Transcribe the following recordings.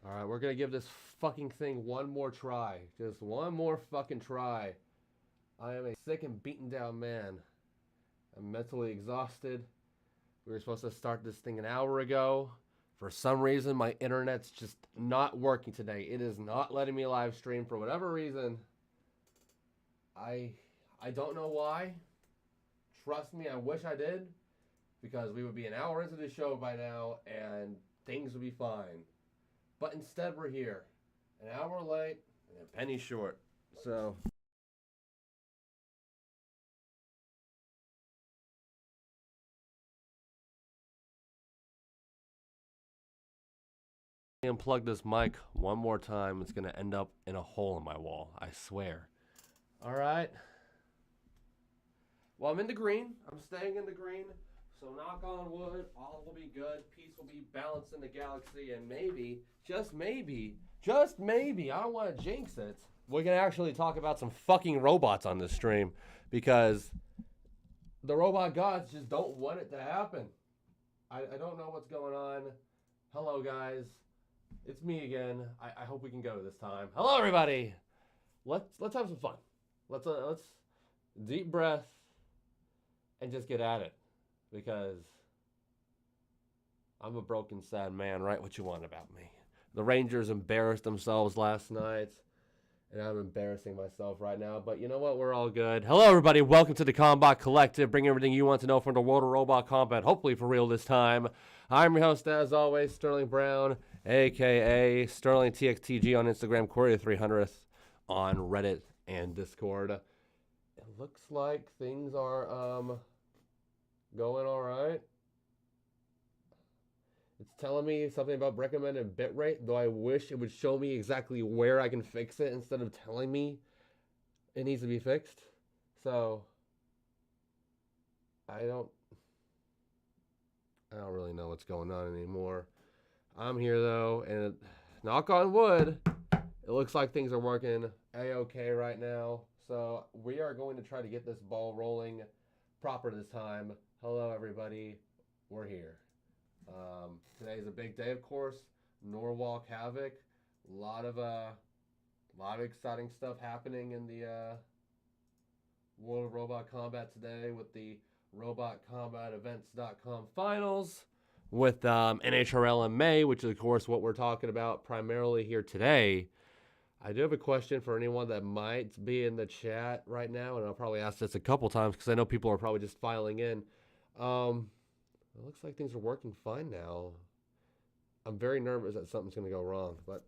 All right, we're going to give this fucking thing one more try. Just one more fucking try. I am a sick and beaten down man. I'm mentally exhausted. We were supposed to start this thing an hour ago. For some reason, my internet's just not working today. It is not letting me live stream for whatever reason. I don't know why. Trust me, I wish I did. Because we would be an hour into the show by now and things would be fine. But instead, we're here. An hour late and a penny short. So. Unplug this mic one more time. It's going to end up in a hole in my wall. I swear. All right. Well, I'm in the green. I'm staying in the green. So knock on wood, all will be good. Peace will be balanced in the galaxy. And maybe, just maybe, I don't want to jinx it, we can actually talk about some fucking robots on this stream. Because the robot gods just don't want it to happen. I don't know what's going on. Hello, guys. It's me again. I hope we can go this time. Hello, everybody. Let's have some fun. Let's deep breath and just get at it. Because I'm a broken, sad man. Write what you want about me. The Rangers embarrassed themselves last night. And I'm embarrassing myself right now. But you know what? We're all good. Hello, everybody. Welcome to the Combot Collective. Bring everything you want to know from the world of robot combat. Hopefully for real this time. I'm your host, as always, Sterling Brown, a.k.a. Sterling TXTG on Instagram, Corey 300th on Reddit and Discord. It looks like things are going all right. It's telling me something about recommended bitrate, though I wish it would show me exactly where I can fix it instead of telling me it needs to be fixed. So I don't really know what's going on anymore. I'm here though, and knock on wood, it looks like things are working a-okay right now. So we are going to try to get this ball rolling proper this time. Hello, everybody. We're here. Today's a big day, of course. Norwalk Havoc. A lot of exciting stuff happening in the World of Robot Combat today with the RobotCombatEvents.com finals with NHRL in May, which is, of course, what we're talking about primarily here today. I do have a question for anyone that might be in the chat right now, and I'll probably ask this a couple times because I know people are probably just filing in. It looks like things are working fine now. I'm very nervous that something's going to go wrong, but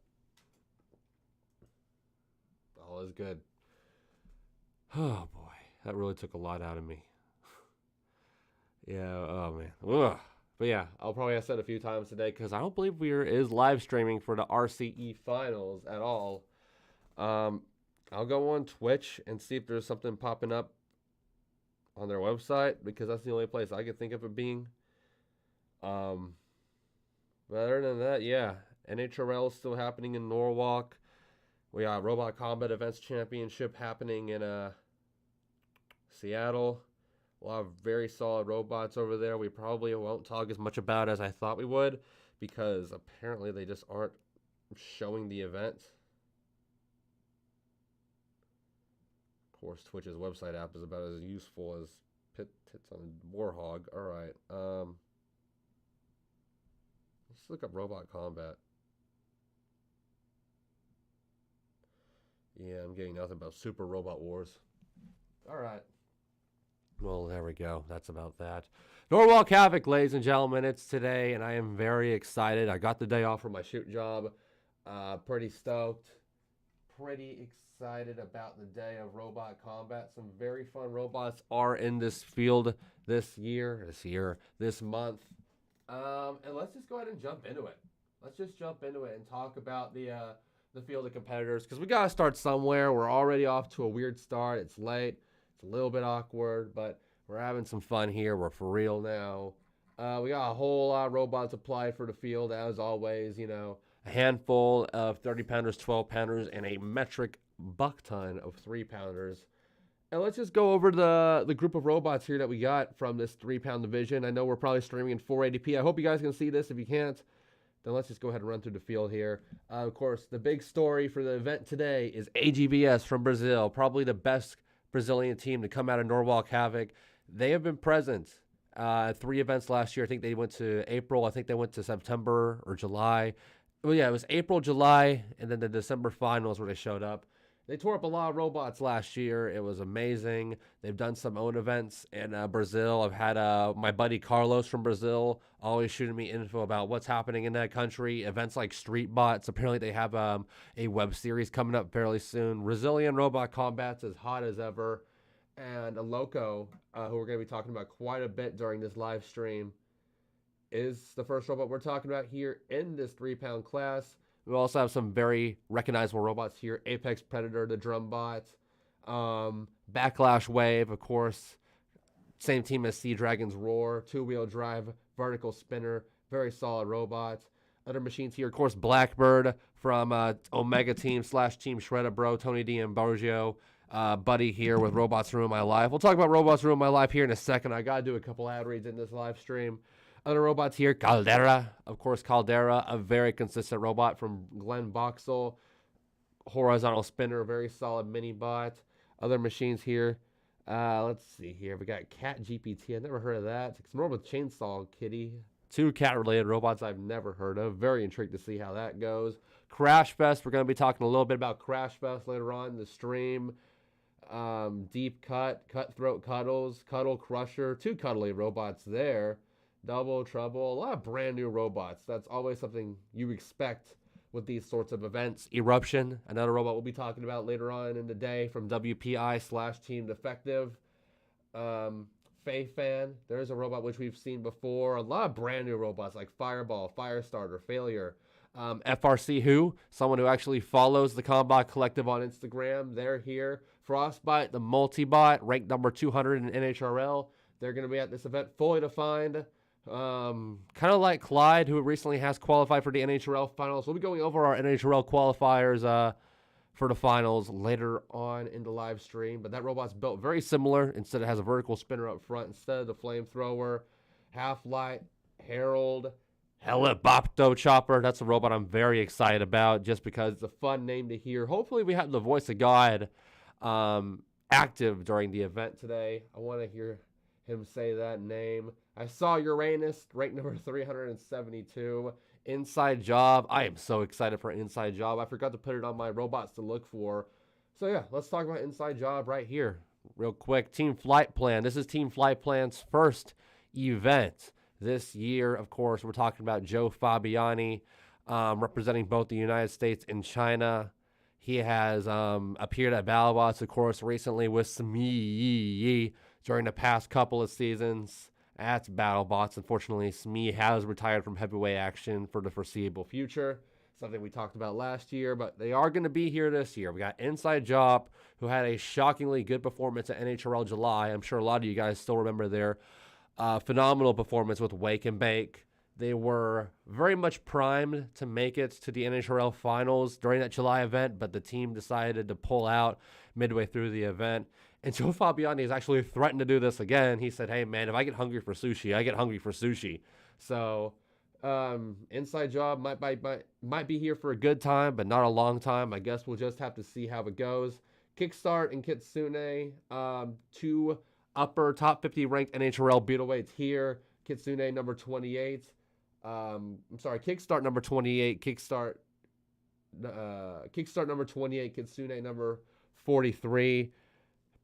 all is good. Oh, boy. That really took a lot out of me. Yeah, oh, man. Ugh. But, yeah, I'll probably ask that a few times today because I don't believe is live streaming for the RCE finals at all. I'll go on Twitch and see if there's something popping up on their website because that's the only place I could think of it being. But other than that, yeah, NHRL is still happening in Norwalk. We got Robot Combat Events Championship happening in Seattle. A lot of very solid robots over there. We probably won't talk as much about as I thought we would because apparently they just aren't showing the event. Of course, Twitch's website app is about as useful as tits on a warhog. All right. Let's look up Robot Combat. Yeah, I'm getting nothing about Super Robot Wars. All right. Well, there we go. That's about that. Norwalk Havoc, ladies and gentlemen. It's today, and I am very excited. I got the day off from my shoot job. Pretty stoked. Pretty excited about the day of robot combat. Some very fun robots are in this field this month. And let's just go ahead and jump into it. Let's just jump into it and talk about the field of competitors because we got to start somewhere. We're already off to a weird start. It's late. It's a little bit awkward, but we're having some fun here. We're for real now. We got a whole lot of robots applied for the field, as always. You know, a handful of 30-pounders, 12-pounders, and a metric buck ton of 3-pounders. And let's just go over the group of robots here that we got from this 3-pound division. I know we're probably streaming in 480p. I hope you guys can see this. If you can't, then let's just go ahead and run through the field here. Of course, the big story for the event today is AGVS from Brazil, probably the best Brazilian team to come out of Norwalk Havoc. They have been present at 3 events last year. I think they went to April. I think they went to September or July. Well, yeah, it was April, July, and then the December finals where they showed up. They tore up a lot of robots last year. It was amazing. They've done some own events in Brazil. I've had my buddy Carlos from Brazil always shooting me info about what's happening in that country. Events like Street Bots. Apparently, they have a web series coming up fairly soon. Brazilian robot combat's as hot as ever. And a Loco, who we're going to be talking about quite a bit during this live stream, is the first robot we're talking about here in this 3-pound class. We also have some very recognizable robots here. Apex Predator, the drum bot. Backlash Wave, of course. Same team as Sea Dragon's Roar. 2-wheel drive, vertical spinner. Very solid robot. Other machines here, of course, Blackbird from Omega Team / Team Shredder Bro. Tony D'Ambrosio. Buddy here with Robots Ruin My Life. We'll talk about Robots Ruin My Life here in a second. I got to do a couple ad reads in this live stream. Other robots here, Caldera. Of course, Caldera, a very consistent robot from Glenn Boxall. Horizontal spinner, very solid mini bot. Other machines here. Let's see here. We got Cat GPT. I've never heard of that. It's more of a chainsaw kitty. 2 cat-related robots I've never heard of. Very intrigued to see how that goes. Crash Fest. We're going to be talking a little bit about Crash Fest later on in the stream. Deep Cut, Cutthroat Cuddles, Cuddle Crusher. 2 cuddly robots there. Double Trouble, a lot of brand new robots. That's always something you expect with these sorts of events. Eruption, another robot we'll be talking about later on in the day from WPI / Team Defective. Faye Fan, there's a robot which we've seen before. A lot of brand new robots like Fireball, Firestarter, Failure. FRC Who, someone who actually follows the Combot Collective on Instagram. They're here. Frostbite, the multi-bot, ranked number 200 in NHRL. They're going to be at this event fully defined. Kind of like Clyde, who recently has qualified for the NHRL finals. We'll be going over our NHRL qualifiers for the finals later on in the live stream. But that robot's built very similar. Instead, it has a vertical spinner up front instead of the flamethrower. Half-Light, Herald, Helicopter Chopper. That's a robot I'm very excited about just because it's a fun name to hear. Hopefully, we have the voice of God active during the event today. I want to hear him say that name. I saw Uranus, ranked number 372. Inside Job. I am so excited for Inside Job. I forgot to put it on my robots to look for. So yeah, let's talk about Inside Job right here real quick. Team Flight Plan. This is Team Flight Plan's first event this year. Of course, we're talking about Joe Fabiani, representing both the United States and China. He has appeared at BattleBots, of course, recently with Smee during the past couple of seasons at BattleBots. Unfortunately, Smee has retired from heavyweight action for the foreseeable future, something we talked about last year, but they are going to be here this year. We got Inside Job, who had a shockingly good performance at NHRL July. I'm sure a lot of you guys still remember their phenomenal performance with Wake and Bake. They were very much primed to make it to the NHRL finals during that July event, but the team decided to pull out midway through the event. And Joe Fabiani has actually threatened to do this again. He said, hey, man, if I get hungry for sushi, I get hungry for sushi. So Inside Job might be here for a good time, but not a long time. I guess we'll just have to see how it goes. Kickstart and Kitsune, 2 upper top 50 ranked NHRL Beetleweights here. Kitsune number 28. Kickstart number 28. Kickstart number 28. Kitsune number 43.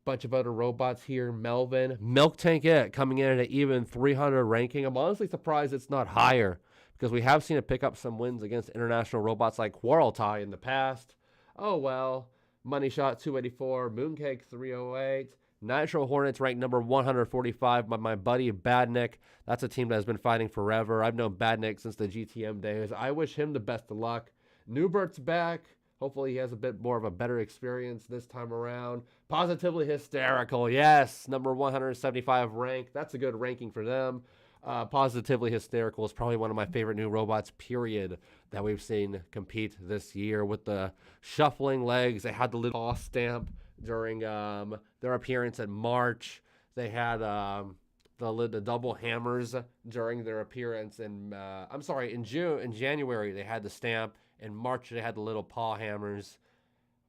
Bunch of other robots here. Melvin. Milk Tank It coming in at an even 300 ranking. I'm honestly surprised it's not higher because we have seen it pick up some wins against international robots like Quarreltie in the past. Oh well. Money Shot 284. Mooncake 308. Nitro Hornets ranked number 145 by my buddy Badnick. That's a team that has been fighting forever. I've known Badnick since the GTM days. I wish him the best of luck. Newbert's back. Hopefully he has a bit more of a better experience this time around. Positively Hysterical. Yes, number 175 ranked. That's a good ranking for them. Positively Hysterical is probably one of my favorite new robots, period, that we've seen compete this year with the shuffling legs. They had the little stamp during their appearance in March. They had the double hammers during their appearance in in January they had the stamp. In March they had the little paw hammers.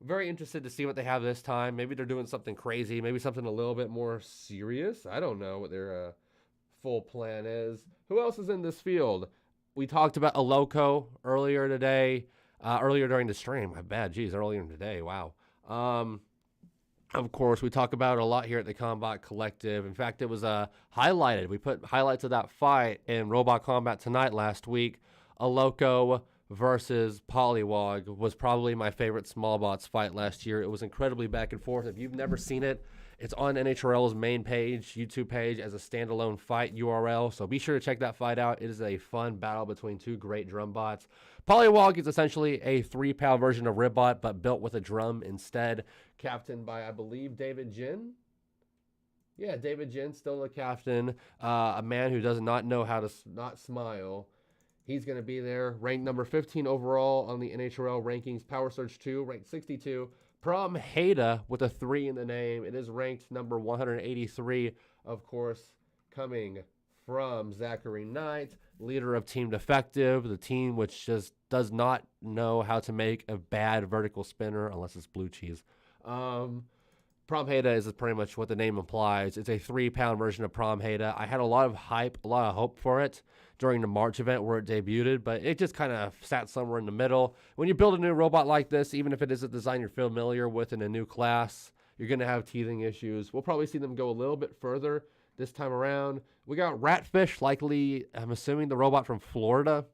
Very interested to see what they have this time. Maybe they're doing something crazy, maybe something a little bit more serious. I don't know what their full plan is. Who else is in this field? We talked about a Loco earlier today, earlier during the stream. My bad, geez, earlier today. Wow. Of course, we talk about it a lot here at the Combot Collective. In fact, it was highlighted. We put highlights of that fight in Robot Combat Tonight last week. A Loco versus Polywog was probably my favorite small bots fight last year. It was incredibly back and forth. If you've never seen it, it's on NHRL's main page, YouTube page, as a standalone fight URL. So be sure to check that fight out. It is a fun battle between two great drum bots. Polywog is essentially a 3-pound version of Ribbot, but built with a drum instead. Captained by, I believe, David Jin. Yeah, David Jin, still the captain. A man who does not know how to not smile. He's going to be there. Ranked number 15 overall on the NHRL rankings. Power Surge 2, ranked 62. Prom Hada with a 3 in the name. It is ranked number 183, of course, coming from Zachary Knight, leader of Team Defective, the team which just does not know how to make a bad vertical spinner unless it's blue cheese. Prom Hada is pretty much what the name implies. It's a 3-pound version of Prom Hada. I had a lot of hype, a lot of hope for it during the March event where it debuted, but it just kind of sat somewhere in the middle. When you build a new robot like this, even if it is a design you're familiar with in a new class, you're going to have teething issues. We'll probably see them go a little bit further this time around. We got Ratfish, likely, I'm assuming the robot from Florida,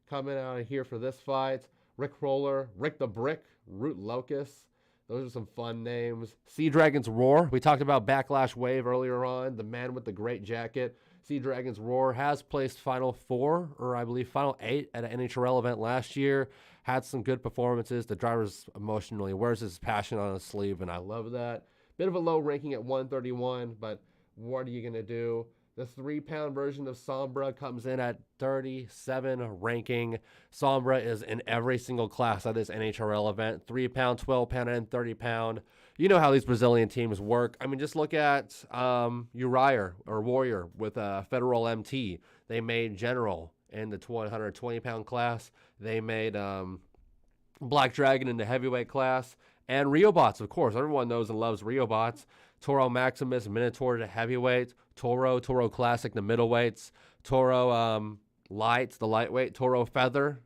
coming out of here for this fight. Rick Roller, Rick the Brick, Root Locust. Those are some fun names. Sea Dragon's Roar. We talked about Backlash Wave earlier on. The man with the great jacket. Sea Dragon's Roar has placed Final 4, or I believe Final 8 at an NHRL event last year. Had some good performances. The driver's emotionally wears his passion on his sleeve, and I love that. Bit of a low ranking at 131, but what are you going to do? The 3-pound version of Sombra comes in at 37 ranking. Sombra is in every single class at this NHRL event. 3-pound, 12-pound, and 30-pound. You know how these Brazilian teams work. I mean, just look at Uriah or Warrior with Federal MT. They made General in the 120-pound class. They made Black Dragon in the heavyweight class. And Riobots, of course. Everyone knows and loves Riobots. Toro Maximus, Minotaur to heavyweight. Toro Classic, the middleweights. Toro Light, the lightweight. Toro Feather.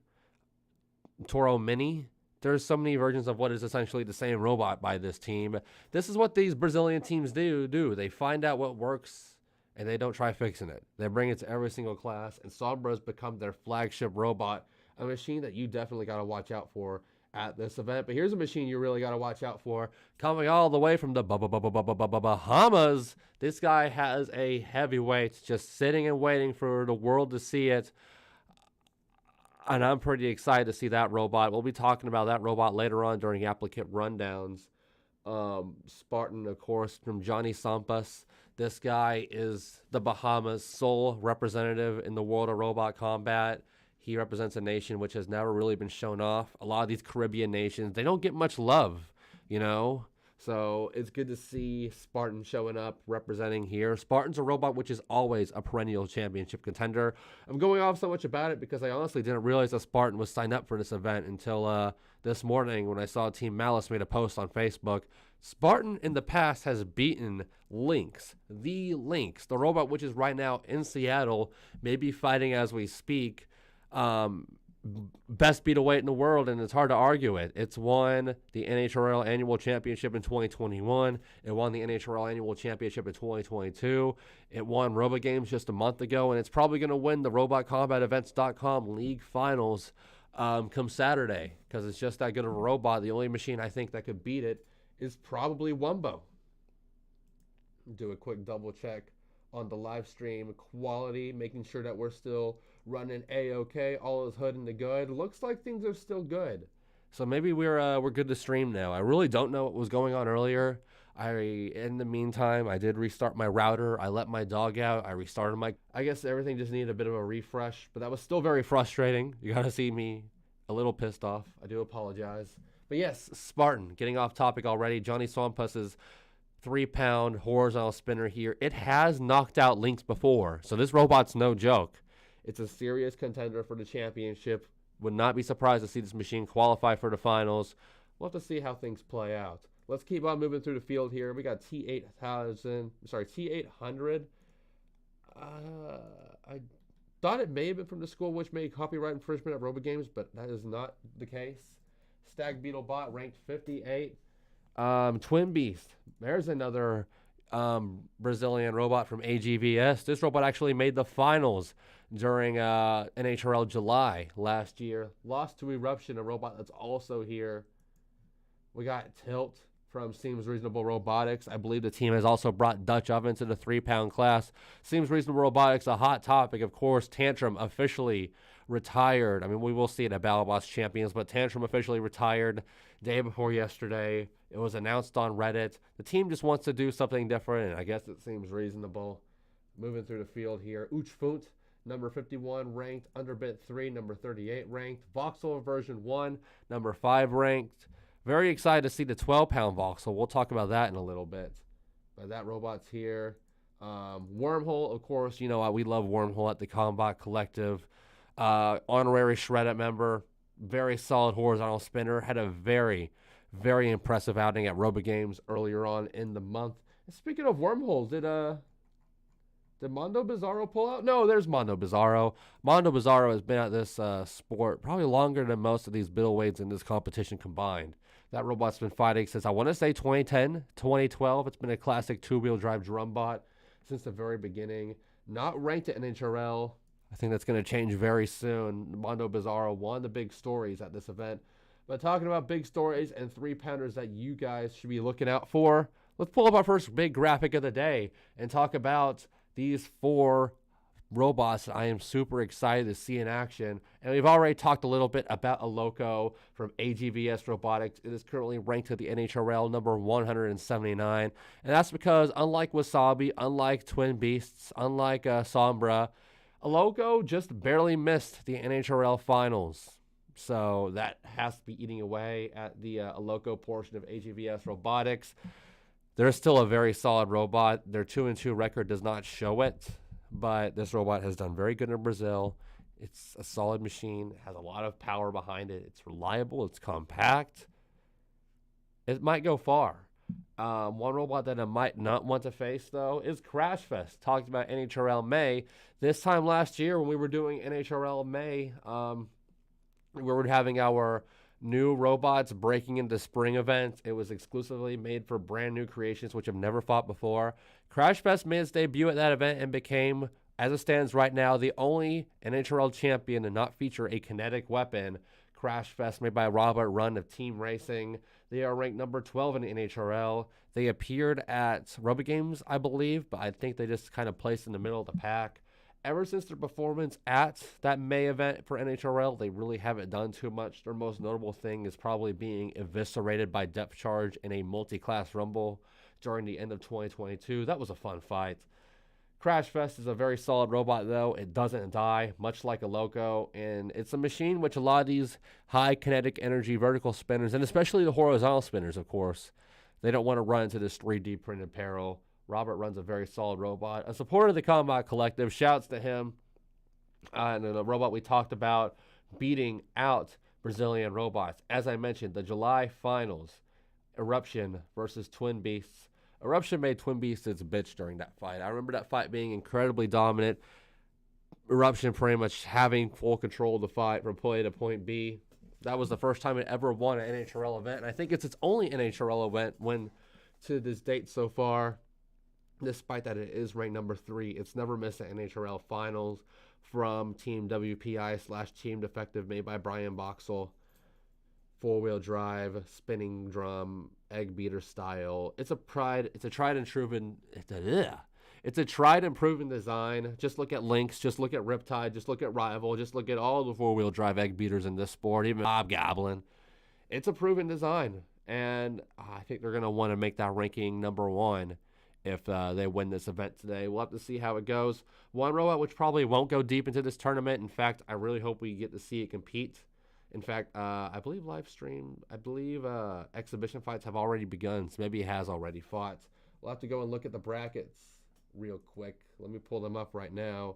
Toro Mini. There's so many versions of what is essentially the same robot by this team. This is what these Brazilian teams do. They find out what works, and they don't try fixing it. They bring it to every single class, and Sombra's become their flagship robot, a machine that you definitely got to watch out for at this event. But here's a machine you really got to watch out for. Coming all the way from the Bahamas, this guy has a heavyweight just sitting and waiting for the world to see it. And I'm pretty excited to see that robot. We'll be talking about that robot later on during applicant rundowns. Spartan, of course, from Johnny Sampas. This guy is the Bahamas' sole representative in the world of robot combat. He represents a nation which has never really been shown off. A lot of these Caribbean nations, they don't get much love, you know? So it's good to see Spartan showing up, representing here. Spartan's a robot which is always a perennial championship contender. I'm going off so much about it because I honestly didn't realize that Spartan was signed up for this event until this morning when I saw Team Malice made a post on Facebook. Spartan in the past has beaten Lynx, the robot which is right now in Seattle, maybe fighting as we speak. Best beat weight in the world, and it's hard to argue it. It's won the NHRL Annual Championship in 2021. It won the NHRL Annual Championship in 2022. It won RoboGames just a month ago, and it's probably going to win the RobotCombatEvents.com League Finals come Saturday because it's just that good of a robot. The only machine I think that could beat it is probably Wumbo. Do a quick double check on the live stream quality, making sure that we're still running A-OK, all is hood in the good. Looks like things are still good. So maybe we're good to stream now. I really don't know what was going on earlier. In the meantime, I did restart my router. I let my dog out. I restarted I guess everything just needed a bit of a refresh, but that was still very frustrating. You gotta see me a little pissed off. I do apologize. But yes, Spartan, getting off topic already. Johnny Swampus's 3-pound horizontal spinner here. It has knocked out Lynx before, so this robot's no joke. It's a serious contender for the championship. Would not be surprised to see this machine qualify for the finals. We'll have to see how things play out. Let's keep on moving through the field here. We got T800. I thought it may have been from the school which made copyright infringement at RoboGames, but that is not the case. Stag Beetle Bot ranked 58. Twin Beast. There's another Brazilian robot from AGVS. This robot actually made the finals during NHRL July last year. Lost to Eruption, a robot that's also here. We got Tilt from Seems Reasonable Robotics. I believe the team has also brought Dutch Oven to the 3-pound class. Seems Reasonable Robotics, a hot topic. Of course, Tantrum officially retired. I mean, we will see it at Battle Boss Champions, but Tantrum officially retired day before yesterday. It was announced on Reddit. The team just wants to do something different, and I guess it seems reasonable. Moving through the field here. Uchfunt, number 51 ranked. Underbit 3, number 38 ranked. Voxel version 1, number 5 ranked. Very excited to see the 12-pound Voxel. We'll talk about that in a little bit. But that robot's here. Wormhole, of course, you know, we love Wormhole at the Combot Collective. Honorary Shred-It member. Very solid horizontal spinner. Had a very, very impressive outing at RoboGames earlier on in the month. And speaking of wormholes, did Mondo Bizarro pull out? No, there's Mondo Bizarro. Mondo Bizarro has been at this sport probably longer than most of these middleweights in this competition combined. That robot's been fighting since, I want to say, 2010, 2012. It's been a classic two-wheel drive drum bot since the very beginning. Not ranked at NHRL. I think that's going to change very soon. Mondo Bizarro, one of the big stories at this event. But talking about big stories and 3-pounders that you guys should be looking out for, let's pull up our first big graphic of the day and talk about these 4 robots that I am super excited to see in action. And we've already talked a little bit about a Loco from AGVS Robotics. It is currently ranked at the NHRL number 179. And that's because, unlike Wasabi, unlike Twin Beasts, unlike Sombra, a Loco just barely missed the NHRL finals. So that has to be eating away at the Loco portion of AGVS Robotics. They're still a very solid robot. Their 2-2 record does not show it, but this robot has done very good in Brazil. It's a solid machine, has a lot of power behind it. It's reliable, it's compact. It might go far. One robot that I might not want to face, though, is Crashfest. Talked about NHRL May. This time last year when we were doing NHRL May, we were having our new robots breaking into spring event. It was exclusively made for brand new creations which have never fought before. Crashfest made its debut at that event and became, as it stands right now, the only NHRL champion to not feature a kinetic weapon. Crashfest, made by Robert Run of Team Racing. They are ranked number 12 in the NHRL. They appeared at RoboGames, I believe, but I think they just kind of placed in the middle of the pack. Ever since their performance at that May event for NHRL, they really haven't done too much. Their most notable thing is probably being eviscerated by Depth Charge in a multi-class rumble during the end of 2022. That was a fun fight. Crashfest is a very solid robot, though. It doesn't die, much like a Loco, and it's a machine which a lot of these high kinetic energy vertical spinners, and especially the horizontal spinners, of course, they don't want to run into this 3D printed peril. Robert runs a very solid robot. A supporter of the Combot Collective, shouts to him. And the robot we talked about beating out Brazilian robots. As I mentioned, the July finals, Eruption versus Twin Beasts. Eruption made Twin Beasts its bitch during that fight. I remember that fight being incredibly dominant. Eruption pretty much having full control of the fight from point A to point B. That was the first time it ever won an NHRL event. And I think it's its only NHRL event when to this date so far. Despite that it is ranked number 3, it's never missed an NHRL finals from Team WPI/Team Defective, made by Brian Boxall. 4-wheel drive, spinning drum, egg beater style. It's a tried and proven design. Just look at Lynx, just look at Riptide, just look at Rival, just look at all the 4-wheel drive egg beaters in this sport, even Hobgoblin. It's a proven design, and I think they're going to want to make that ranking number 1 if they win this event today. We'll have to see how it goes. One robot which probably won't go deep into this tournament. In fact, I really hope we get to see it compete. In fact, I believe exhibition fights have already begun, so maybe it has already fought. We'll have to go and look at the brackets real quick. Let me pull them up right now.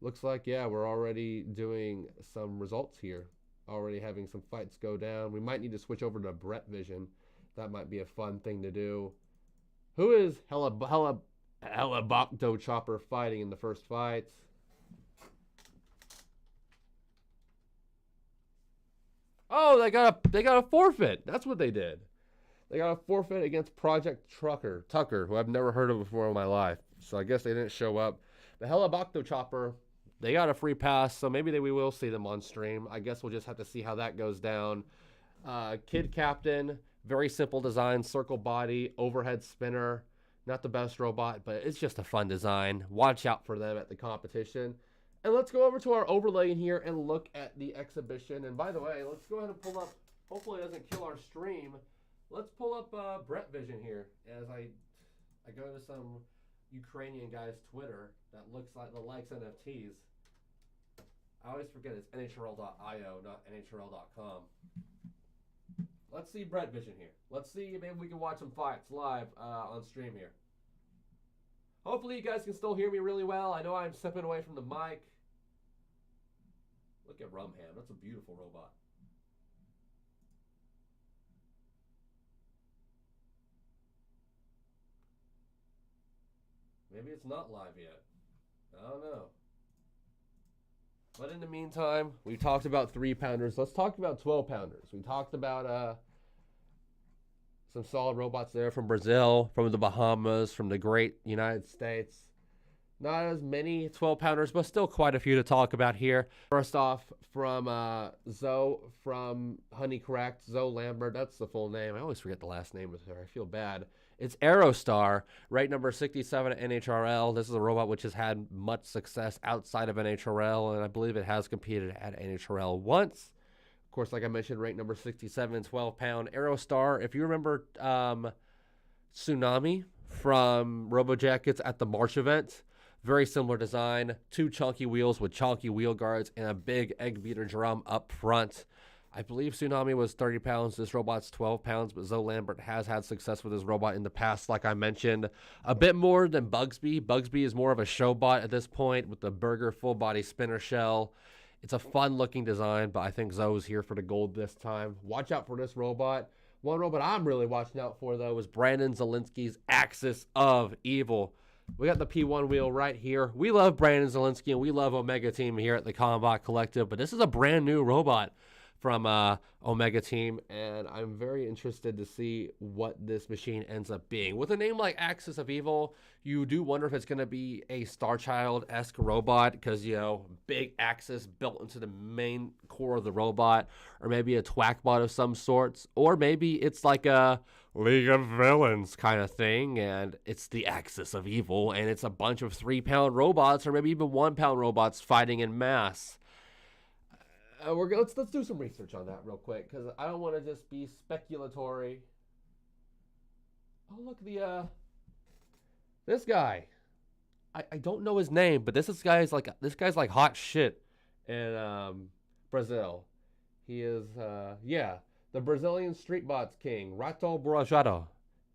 Looks like, yeah, we're already doing some results here. Already having some fights go down. We might need to switch over to Brett Vision. That might be a fun thing to do. Who is Helabocto Chopper fighting in the first fight? Oh, they got a forfeit. That's what they did. They got a forfeit against Project Tucker, who I've never heard of before in my life. So I guess they didn't show up. The Helabocto Chopper, they got a free pass, so maybe we will see them on stream. I guess we'll just have to see how that goes down. Kid Captain, very simple design, circle body, overhead spinner. Not the best robot, but it's just a fun design. Watch out for them at the competition. And let's go over to our overlay in here and look at the exhibition. And by the way, let's go ahead and pull up, hopefully it doesn't kill our stream. Let's pull up Brett Vision here as I go to some Ukrainian guy's Twitter that looks like the likes NFTs. I always forget it's NHRL.io, not NHRL.com. Let's see Brett Vision here. Let's see, maybe we can watch some fights live on stream here. Hopefully you guys can still hear me really well. I know I'm stepping away from the mic. Look at Rumham. That's a beautiful robot. Maybe it's not live yet. I don't know. But in the meantime, we talked about 3-pounders. Let's talk about 12-pounders. We talked about some solid robots there from Brazil, from the Bahamas, from the great United States. Not as many 12-pounders, but still quite a few to talk about here. First off, from Zoe from Honey Cracked, Zoe Lambert. That's the full name. I always forget the last name with her. I feel bad. It's Aerostar, right number 67 at NHRL. This is a robot which has had much success outside of NHRL, and I believe it has competed at NHRL once. Of course, like I mentioned, rate number 67, 12-pound. Aerostar, if you remember Tsunami from RoboJackets at the March event, very similar design. 2 chunky wheels with chunky wheel guards and a big egg beater drum up front. I believe Tsunami was 30 pounds. This robot's 12 pounds, but Zoe Lambert has had success with this robot in the past, like I mentioned. A bit more than Bugsby. Bugsby is more of a show bot at this point with the burger full-body spinner shell. It's a fun-looking design, but I think Zoe's here for the gold this time. Watch out for this robot. One robot I'm really watching out for, though, is Brandon Zielinski's Axis of Evil. We got the P1 wheel right here. We love Brandon Zielinski, and we love Omega Team here at the Combot Collective, but this is a brand new robot from Omega Team, and I'm very interested to see what this machine ends up being. With a name like Axis of Evil, you do wonder if it's going to be a Star Child-esque robot, because, you know, big axis built into the main core of the robot, or maybe a Twackbot of some sorts, or maybe it's like a League of Villains kind of thing, and it's the Axis of Evil, and it's a bunch of 3-pound robots, or maybe even 1-pound robots fighting in mass. Let's do some research on that real quick, because I don't want to just be speculatory. Oh, look, this guy. I don't know his name, but this guy's like hot shit in Brazil. He is the Brazilian street bots king, Rato Borajado.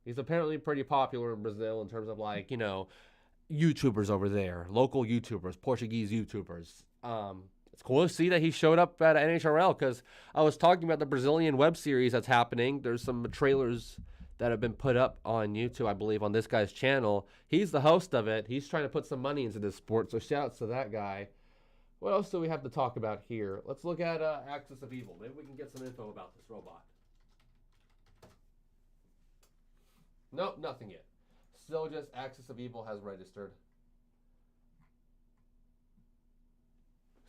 He's apparently pretty popular in Brazil in terms of, like, you know, YouTubers over there, local YouTubers, Portuguese YouTubers. It's cool to see that he showed up at NHRL, because I was talking about the Brazilian web series that's happening. There's some trailers that have been put up on YouTube, I believe, on this guy's channel. He's the host of it. He's trying to put some money into this sport, so shout outs to that guy. What else do we have to talk about here? Let's look at Axis of Evil. Maybe we can get some info about this robot. Nope, nothing yet. Still just Axis of Evil has registered.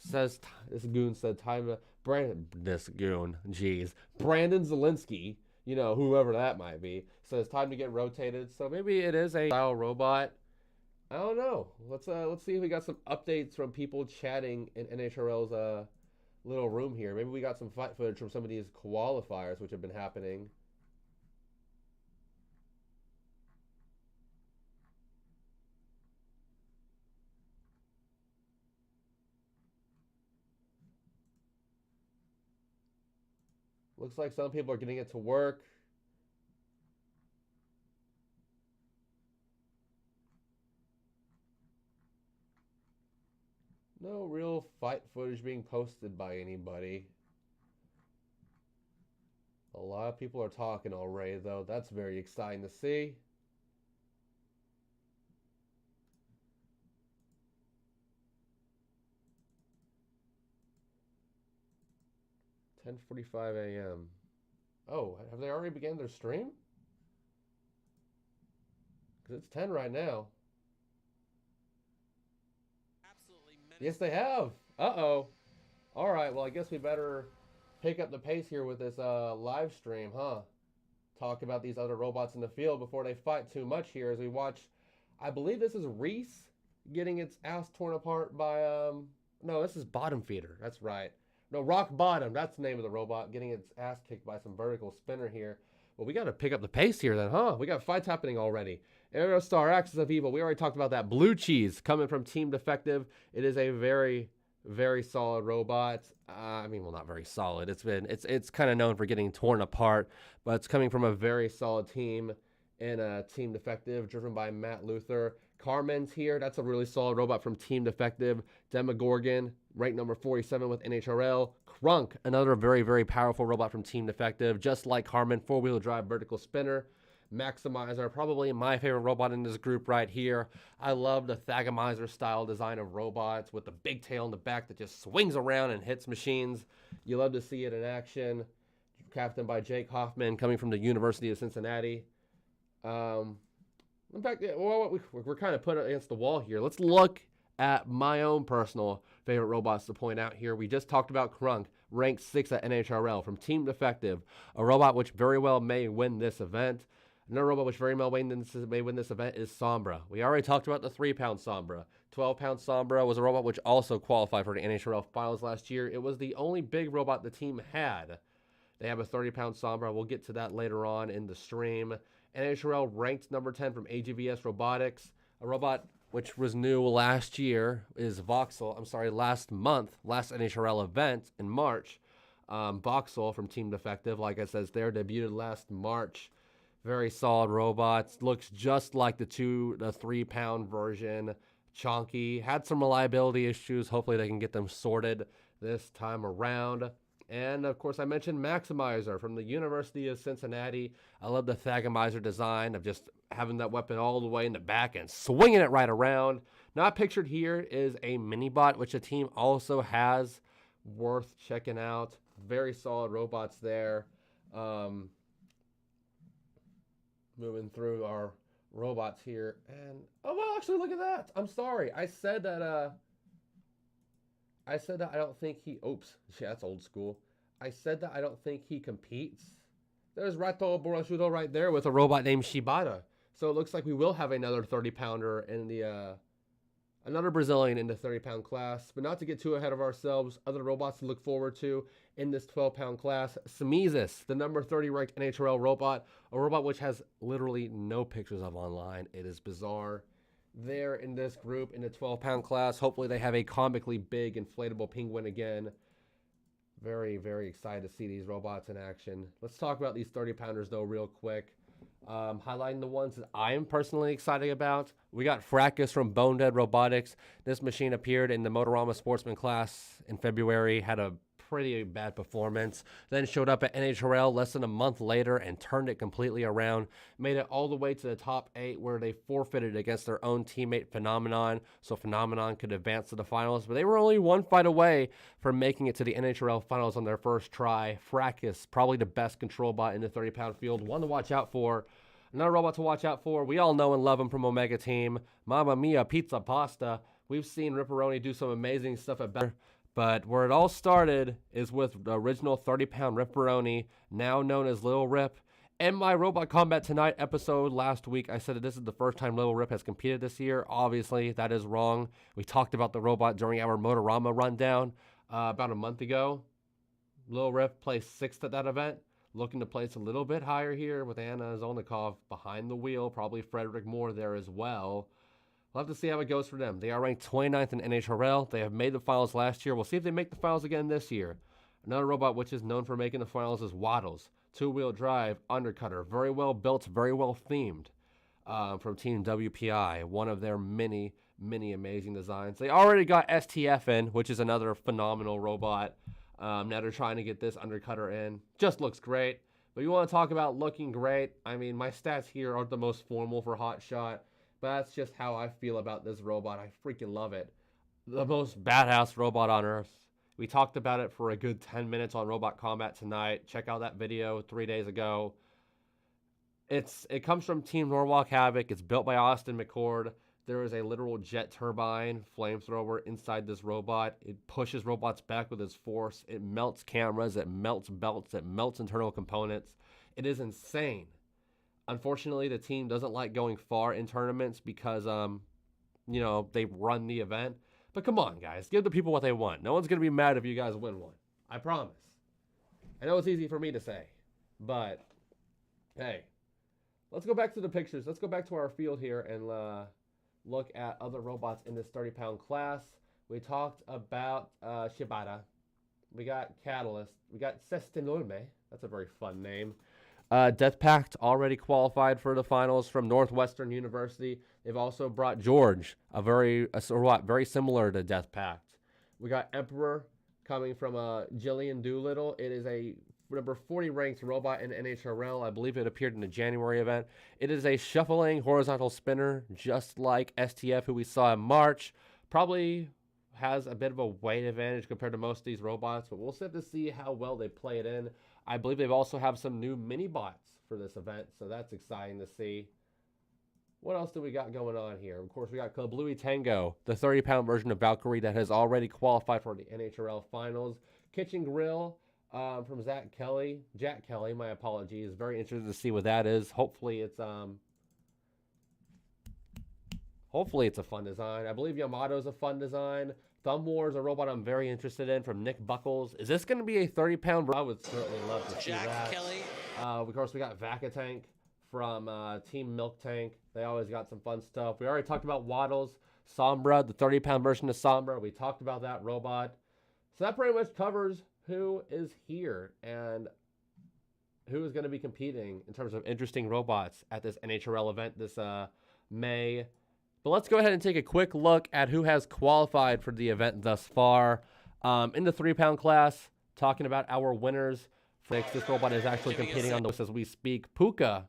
Says this goon said time to Brandon. This goon, jeez, Brandon Zielinski, you know, whoever that might be, says time to get rotated. So maybe it is a style robot. I don't know. Let's see if we got some updates from people chatting in NHRL's little room here. Maybe we got some fight footage from some of these qualifiers which have been happening. Looks like some people are getting it to work. No real fight footage being posted by anybody. A lot of people are talking already, though. That's very exciting to see. "10:45 a.m. Oh, have they already begun their stream? Because it's 10 right now. Yes, they have. Uh-oh. All right, well, I guess we better pick up the pace here with this live stream, huh? Talk about these other robots in the field before they fight too much here as we watch. I believe this is Reese getting its ass torn apart by, no, this is Bottom Feeder. That's right. No, Rock Bottom. That's the name of the robot, getting its ass kicked by some vertical spinner here. Well, we got to pick up the pace here then, huh? We got fights happening already. Aerostar, Axis of Evil. We already talked about that. Blue Cheese coming from Team Defective. It is a very, very solid robot. I mean, well, not very solid. It's kind of known for getting torn apart, but it's coming from a very solid team in Team Defective, driven by Matt Luther. Carmen's here. That's a really solid robot from Team Defective. Demogorgon, ranked number 47 with NHRL. Crunk, another very, very powerful robot from Team Defective. Just like Carmen, four-wheel drive vertical spinner. Maximizer, probably my favorite robot in this group right here. I love the Thagomizer style design of robots with the big tail in the back that just swings around and hits machines. You love to see it in action. Captained by Jake Hoffman, coming from the University of Cincinnati. In fact, we're kind of put against the wall here. Let's look at my own personal favorite robots to point out here. We just talked about Crunk, ranked 6 at NHRL from Team Defective, a robot which very well may win this event. Another robot which very well may win this event is Sombra. We already talked about the 3-pound Sombra. 12-pound Sombra was a robot which also qualified for the NHRL finals last year. It was the only big robot the team had. They have a 30-pound Sombra. We'll get to that later on in the stream. NHRL ranked number 10 from AGVS Robotics. A robot which was new last year is Voxel. Last month, last NHRL event in March. Voxel from Team Defective, like I said, there debuted last March. Very solid robots. Looks just like the 3-pound version. Chonky. Had some reliability issues. Hopefully they can get them sorted this time around. And, of course, I mentioned Maximizer from the University of Cincinnati. I love the Thagomizer design of just having that weapon all the way in the back and swinging it right around. Not pictured here is a mini-bot, which the team also has. Worth checking out. Very solid robots there. Moving through our robots here. And, oh, well, actually, look at that. I'm sorry. I said that I don't think he... Oops. Yeah, that's old school. I said that I don't think he competes. There's Rato Boroshudo right there with a robot named Shibata. So it looks like we will have another 30-pounder in the... another Brazilian in the 30-pound class. But not to get too ahead of ourselves, other robots to look forward to in this 12-pound class. Samizis, the number 30 ranked NHRL robot. A robot which has literally no pictures of online. It is bizarre. There in this group in the 12-pound class. Hopefully they have a comically big inflatable penguin again. Very, very excited to see these robots in action. Let's talk about these 30-pounders though real quick. Highlighting the ones that I am personally excited about. We got Fracus from Bone Dead Robotics. This machine appeared in the Motorama Sportsman class in February. Had a pretty bad performance. Then showed up at NHRL less than a month later and turned it completely around. Made it all the way to the top 8 where they forfeited against their own teammate Phenomenon. So Phenomenon could advance to the finals. But they were only one fight away from making it to the NHRL finals on their first try. Fracus, probably the best control bot in the 30-pound field. One to watch out for. Another robot to watch out for. We all know and love him from Omega Team. Mamma Mia Pizza Pasta. We've seen Ripperoni do some amazing stuff at better. But where it all started is with the original 30-pound Ripperoni, now known as Lil Rip. In my Robot Combat Tonight episode last week, I said that this is the first time Lil Rip has competed this year. Obviously, that is wrong. We talked about the robot during our Motorama rundown about a month ago. Lil Rip placed 6th at that event. Looking to place a little bit higher here with Anna Zolnikov behind the wheel. Probably Frederick Moore there as well. We'll have to see how it goes for them. They are ranked 29th in NHRL. They have made the finals last year. We'll see if they make the finals again this year. Another robot which is known for making the finals is Waddles. 2-wheel drive, undercutter. Very well built, very well themed from Team WPI. One of their many, many amazing designs. They already got STF in, which is another phenomenal robot. Now they're trying to get this undercutter in. Just looks great. But you want to talk about looking great? I mean, my stats here aren't the most formal for Hot Shot, but that's just how I feel about this robot. I freaking love it. The most badass robot on Earth. We talked about it for a good 10 minutes on Robot Combat tonight. Check out that video 3 days ago. It comes from Team Norwalk Havoc. It's built by Austin McCord. There is a literal jet turbine flamethrower inside this robot. It pushes robots back with its force. It melts cameras. It melts belts. It melts internal components. It is insane. Unfortunately, the team doesn't like going far in tournaments because, you know, they run the event. But come on, guys. Give the people what they want. No one's going to be mad if you guys win one. I promise. I know it's easy for me to say. But, hey. Let's go back to the pictures. Let's go back to our field here and look at other robots in this 30-pound class. We talked about Shibata. We got Catalyst. We got Sestinolme. That's a very fun name. Death Pact already qualified for the finals from Northwestern University. They've also brought George, a robot very similar to Death Pact. We got Emperor coming from Jillian Doolittle. It is a number 40 ranked robot in NHRL. I believe it appeared in the January event. It is a shuffling horizontal spinner, just like STF, who we saw in March. Probably has a bit of a weight advantage compared to most of these robots, but we'll have to see how well they play it in. I believe they've also have some new mini bots for this event, so that's exciting to see. What else do we got going on here? Of course, we got Kablooey Tango, the 30-pound version of Valkyrie that has already qualified for the NHRL finals. Kitchen Grill from Jack Kelly, my apologies. Very interested to see what that is. Hopefully it's a fun design. I believe Yamato's a fun design. Thumb War is a robot I'm very interested in from Nick Buckles. Is this going to be a 30-pound? I would certainly love to see that. Jack Kelly. Of course, we got Vacatank from Team Milk Tank. They always got some fun stuff. We already talked about Waddles. Sombra, the 30-pound version of Sombra. We talked about that robot. So that pretty much covers who is here and who is going to be competing in terms of interesting robots at this NHRL event this May. But let's go ahead and take a quick look at who has qualified for the event thus far. In the 3-pound class, talking about our winners. This robot is actually competing on the list as we speak. Puka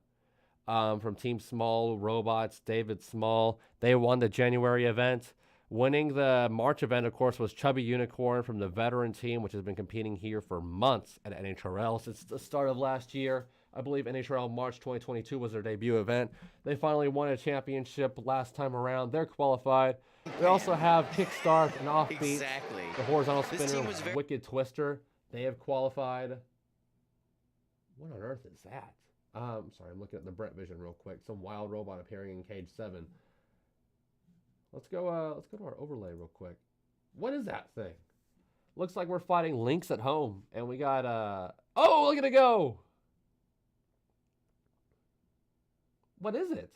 from Team Small Robots, David Small. They won the January event. Winning the March event, of course, was Chubby Unicorn from the veteran team, which has been competing here for months at NHRL since the start of last year. I believe NHRL March 2022 was their debut event. They finally won a championship last time around. They're qualified. We also have Kickstart and Offbeat, Exactly. the horizontal spinner, Wicked Twister. They have qualified. What on earth is that? Sorry, I'm looking at the Brent Vision real quick. Some wild robot appearing in Cage 7. Let's go to our overlay real quick. What is that thing? Looks like we're fighting Lynx at home. And we got, oh, look at it go! What is it?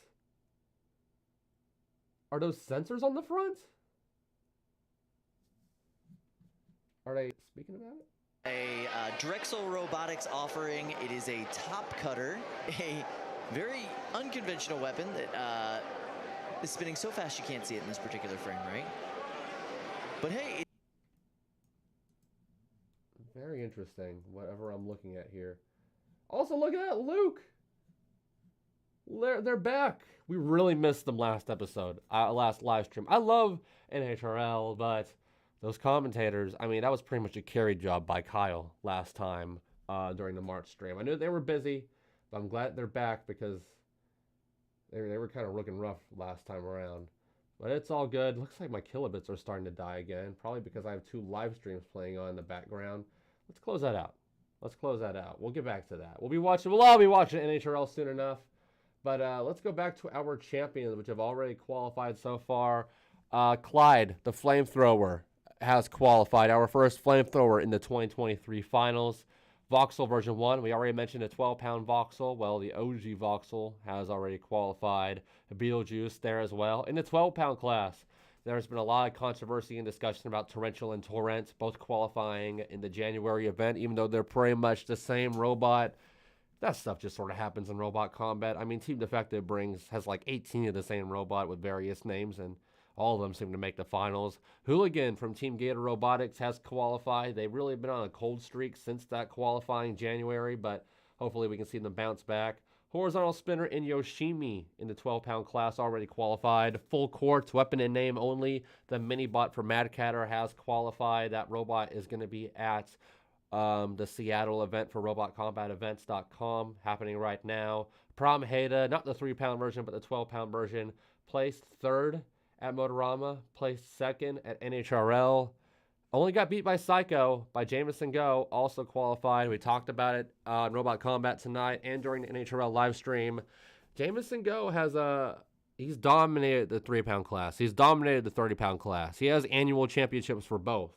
Are those sensors on the front? Are they speaking about it? A Drexel Robotics offering. It is a top cutter, a very unconventional weapon that is spinning so fast you can't see it in this particular frame, right? But hey, very interesting, whatever I'm looking at here. Also, look at that, Luke! They're back. We really missed them last episode, last live stream. I love NHRL, but those commentators, I mean, that was pretty much a carry job by Kyle last time during the March stream. I knew they were busy, but I'm glad they're back because they were kind of looking rough last time around. But it's all good. Looks like my kilobits are starting to die again, probably because I have 2 live streams playing on in the background. Let's close that out. We'll get back to that. We'll all be watching NHRL soon enough. But let's go back to our champions, which have already qualified so far. Clyde, the flamethrower, has qualified. Our first flamethrower in the 2023 finals. Voxel version 1, we already mentioned a 12-pound Voxel. Well, the OG Voxel has already qualified. Beetlejuice there as well. In the 12-pound class, there's been a lot of controversy and discussion about Torrential and Torrent, both qualifying in the January event, even though they're pretty much the same robot. That stuff just sort of happens in Robot Combat. I mean, Team Defective has like 18 of the same robot with various names, and All of them seem to make the finals. Hooligan from Team Gator Robotics has qualified. They've really been on a cold streak since that qualifying January, but hopefully we can see them bounce back. Horizontal Spinner in Yoshimi in the 12-pound class already qualified. Full Quartz, weapon and name only. The mini bot for Mad Catter has qualified. That robot is going to be at the Seattle event for robotcombatevents.com happening right now. Prom Heda, not the 3-pound version, but the 12-pound version, placed third at Motorama, placed second at NHRL. Only got beat by Psycho, by Jameson Go, also qualified. We talked about it on Robot Combat tonight and during the NHRL live stream. Jameson Go he's dominated the 3-pound class. He's dominated the 30-pound class. He has annual championships for both.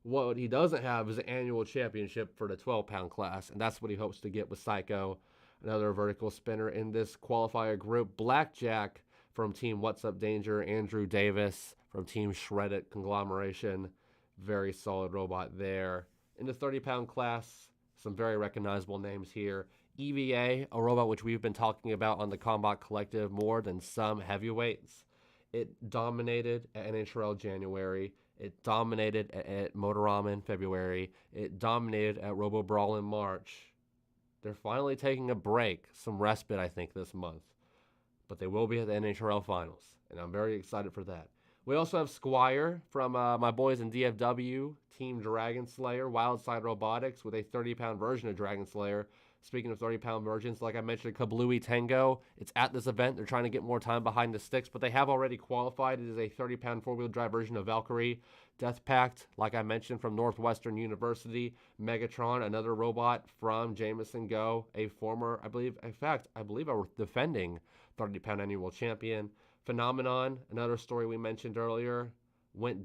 What he doesn't have is an annual championship for the 12-pound class, and that's what he hopes to get with Psycho. Another vertical spinner in this qualifier group. Blackjack from Team What's Up Danger. Andrew Davis from Team Shreddit Conglomeration. Very solid robot there. In the 30-pound class, some very recognizable names here. EVA, a robot which we've been talking about on the Combot Collective more than some heavyweights. It dominated at NHRL January. It dominated at Motorama in February. It dominated at Robo Brawl in March. They're finally taking a break, some respite, I think, this month. But they will be at the NHRL Finals, and I'm very excited for that. We also have Squire from my boys in DFW, Team Dragon Slayer, Wildside Robotics, with a 30-pound version of Dragon Slayer. Speaking of 30-pound versions, like I mentioned, Kablooey Tango, it's at this event. They're trying to get more time behind the sticks, but they have already qualified. It is a 30-pound four-wheel drive version of Valkyrie. Death Pact, like I mentioned, from Northwestern University. Megatron, another robot from Jameson Go, a former, I believe a defending 30-pound annual champion. Phenomenon, another story we mentioned earlier, it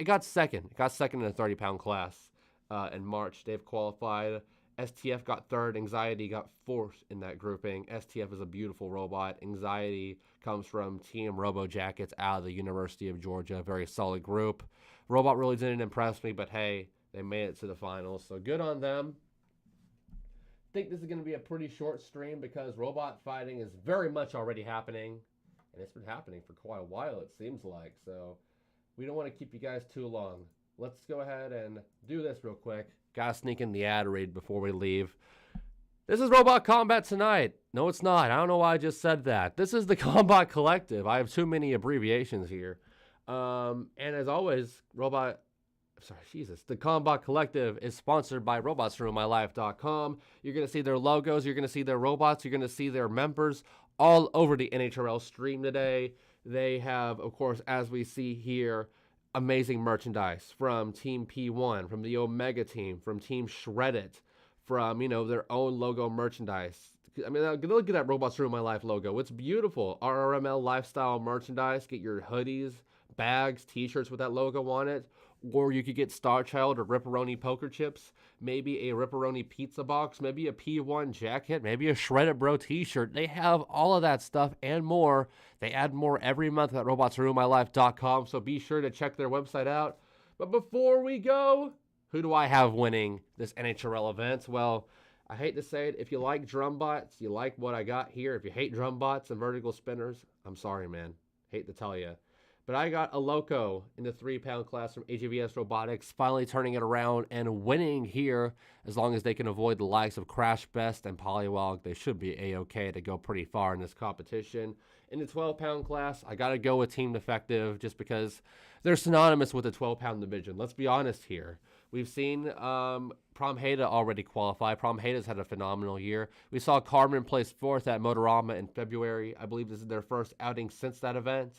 got second. It got second in the 30-pound class in March. They've qualified. STF got third. Anxiety got fourth in that grouping. STF is a beautiful robot. Anxiety comes from Team Robo Jackets out of the University of Georgia. Very solid group. Robot really didn't impress me, but hey, they made it to the finals, so good on them. I think this is going to be a pretty short stream because robot fighting is very much already happening, and it's been happening for quite a while, it seems like, so we don't want to keep you guys too long. Let's go ahead and do this real quick. Gotta sneak in the ad read before we leave. This is Robot Combat Tonight. No, it's not. I don't know why I just said that. This is the Combot Collective. I have too many abbreviations here. And as always, the Combot Collective is sponsored by robotsruinmylife.com. You're going to see their logos. You're going to see their robots. You're going to see their members all over the NHRL stream today. They have, of course, as we see here, amazing merchandise from Team P1, from the Omega team, from Team Shreddit, from, their own logo merchandise. I mean, look at that Robots Ruin My Life logo. It's beautiful. RRML lifestyle merchandise. Get your hoodies, bags, t-shirts with that logo on it. Or you could get Star Child or Ripperoni poker chips, maybe a Ripperoni pizza box, maybe a P1 jacket, maybe a Shredded Bro t-shirt. They have all of that stuff and more. They add more every month at robotsruinmylife.com, so be sure to check their website out. But before we go, who do I have winning this NHRL event? Well, I hate to say it, if you like drum bots, you like what I got here. If you hate drum bots and vertical spinners, I'm sorry, man. Hate to tell you. But I got a Loco in the 3-pound class from AGVS Robotics, finally turning it around and winning here. As long as they can avoid the likes of Crash Best and Polywog, they should be A-okay to go pretty far in this competition. In the 12-pound class, I got to go with Team Defective just because they're synonymous with the 12-pound division. Let's be honest here. We've seen Prom Heda already qualify. Prom Heda's had a phenomenal year. We saw Carmen place 4th at Motorama in February. I believe this is their first outing since that event.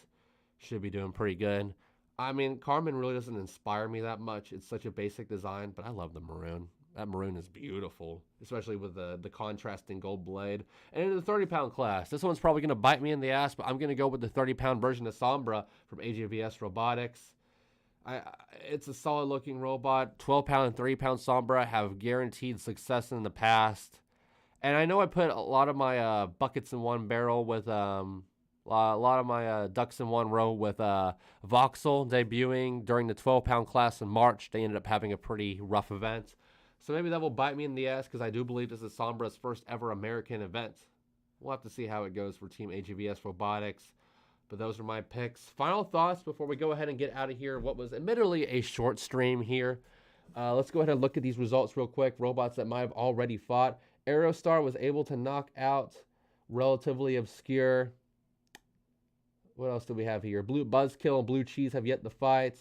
Should be doing pretty good. I mean, Carmen really doesn't inspire me that much. It's such a basic design, but I love the maroon. That maroon is beautiful, especially with the contrasting gold blade. And in the 30-pound class, this one's probably going to bite me in the ass, but I'm going to go with the 30-pound version of Sombra from AGVS Robotics. It's a solid-looking robot. 12-pound and 30-pound Sombra have guaranteed success in the past. And I know I put a lot of my buckets in one barrel with... a lot of my ducks in one row with Voxel debuting during the 12-pound class in March. They ended up having a pretty rough event. So maybe that will bite me in the ass because I do believe this is Sombra's first ever American event. We'll have to see how it goes for Team AGVS Robotics. But those are my picks. Final thoughts before we go ahead and get out of here. What was admittedly a short stream here. Let's go ahead and look at these results real quick. Robots that might have already fought. Aerostar was able to knock out relatively obscure. What else do we have here? Blue Buzzkill and Blue Cheese have yet to fight.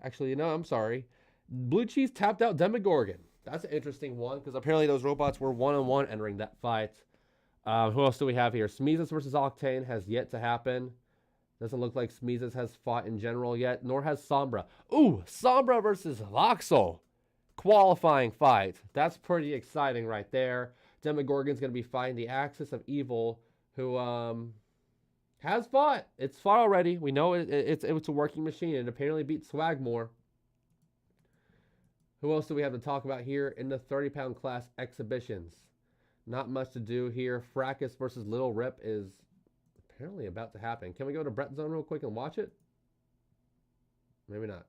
Actually, no, I'm sorry. Blue Cheese tapped out Demogorgon. That's an interesting one because apparently those robots were one-on-one entering that fight. Who else do we have here? Smeezes versus Octane has yet to happen. Doesn't look like Smeezes has fought in general yet, nor has Sombra. Ooh, Sombra versus Voxel. Qualifying fight. That's pretty exciting right there. Demogorgon's going to be fighting the Axis of Evil, who has fought. It's fought already. We know it's a working machine. It apparently beat Swagmore. Who else do we have to talk about here in the 30-pound class exhibitions? Not much to do here. Fracas versus Little Rip is apparently about to happen. Can we go to Brett Zone real quick and watch it? Maybe not.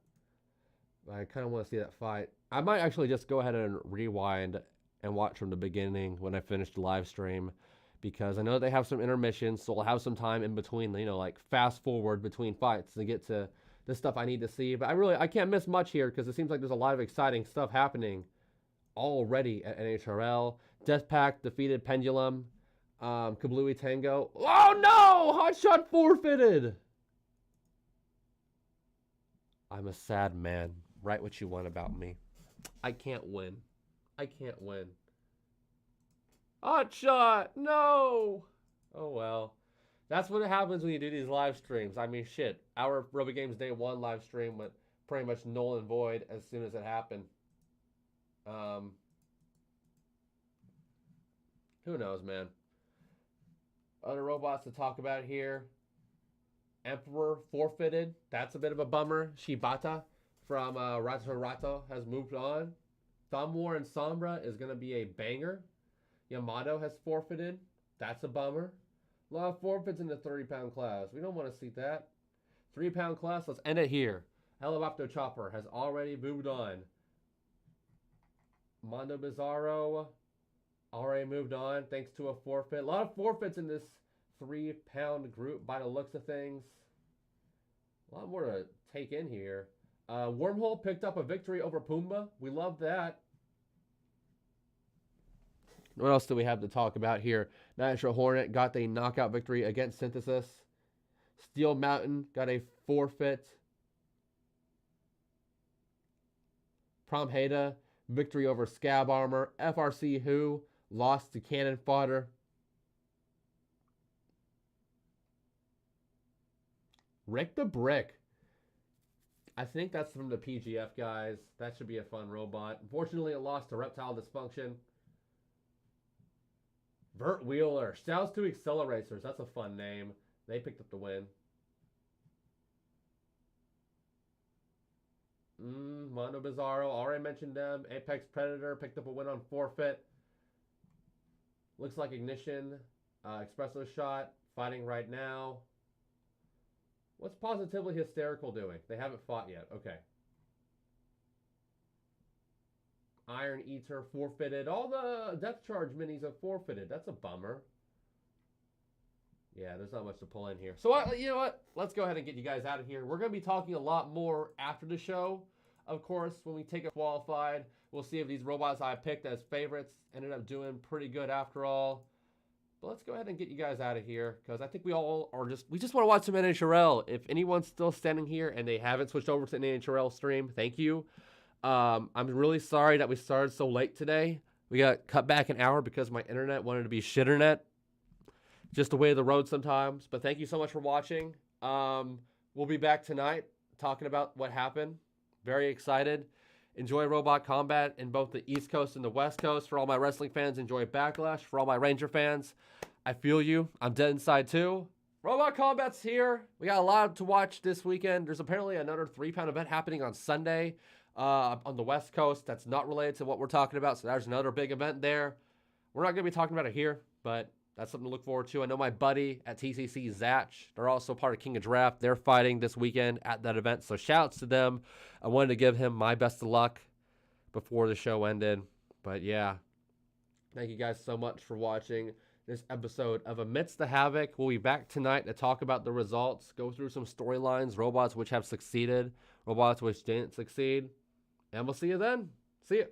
I kind of want to see that fight. I might actually just go ahead and rewind and watch from the beginning when I finish the live stream, because I know they have some intermissions, so I'll have some time in between, you know, like fast forward between fights to get to the stuff I need to see. But I can't miss much here because it seems like there's a lot of exciting stuff happening already at NHRL. Deathpack defeated Pendulum. Kablooey Tango. Oh no! Hotshot forfeited! I'm a sad man. Write what you want about me. I can't win. I can't win. Hotshot! No! Oh well. That's what happens when you do these live streams. I mean, shit. Our Robo Games Day 1 live stream went pretty much null and void as soon as it happened. Who knows, man? Other robots to talk about here. Emperor forfeited. That's a bit of a bummer. Shibata from Rato Rato has moved on. Thumb War and Sombra is going to be a banger. Yamato has forfeited. That's a bummer. A lot of forfeits in the 30-pound class. We don't want to see that. 3-pound class, let's end it here. Helicopter Chopper has already moved on. Mondo Bizarro already moved on thanks to a forfeit. A lot of forfeits in this 3-pound group by the looks of things. A lot more to take in here. Wormhole picked up a victory over Pumbaa. We love that. What else do we have to talk about here? Nitro Hornet got a knockout victory against Synthesis. Steel Mountain got a forfeit. Promheda, victory over Scab Armor. FRC Who lost to Cannon Fodder. Rick the Brick. I think that's from the PGF guys. That should be a fun robot. Unfortunately, it lost to Reptile Dysfunction. Vert Wheeler. Shouts to Acceleracers. That's a fun name. They picked up the win. Mondo Bizarro. Already mentioned them. Apex Predator picked up a win on forfeit. Looks like Ignition. Espresso Shot. Fighting right now. What's Positively Hysterical doing? They haven't fought yet. Okay. Iron Eater forfeited. All the Death Charge minis have forfeited. That's a bummer. Yeah, there's not much to pull in here. So, you know what? Let's go ahead and get you guys out of here. We're going to be talking a lot more after the show. Of course, when we take it qualified, we'll see if these robots I picked as favorites ended up doing pretty good after all. But let's go ahead and get you guys out of here because I think we all are we just want to watch some NHRL. If anyone's still standing here and they haven't switched over to an NHRL stream, thank you. I'm really sorry that we started so late today. We got cut back an hour because my internet wanted to be shitternet. Just the way of the road sometimes. But thank you so much for watching. We'll be back tonight talking about what happened. Very excited. Enjoy Robot Combat in both the East Coast and the West Coast. For all my wrestling fans, enjoy Backlash. For all my Ranger fans, I feel you. I'm dead inside too. Robot Combat's here. We got a lot to watch this weekend. There's apparently another 3-pound event happening on Sunday on the West Coast that's not related to what we're talking about. So there's another big event there. We're not going to be talking about it here, but that's something to look forward to. I know my buddy at TCC, Zach, they're also part of King of Draft. They're fighting this weekend at that event. So shouts to them. I wanted to give him my best of luck before the show ended. But yeah, thank you guys so much for watching. this episode of Amidst the Havoc. We'll be back tonight to talk about the results, go through some storylines, robots which have succeeded, robots which didn't succeed, and we'll see you then. See ya.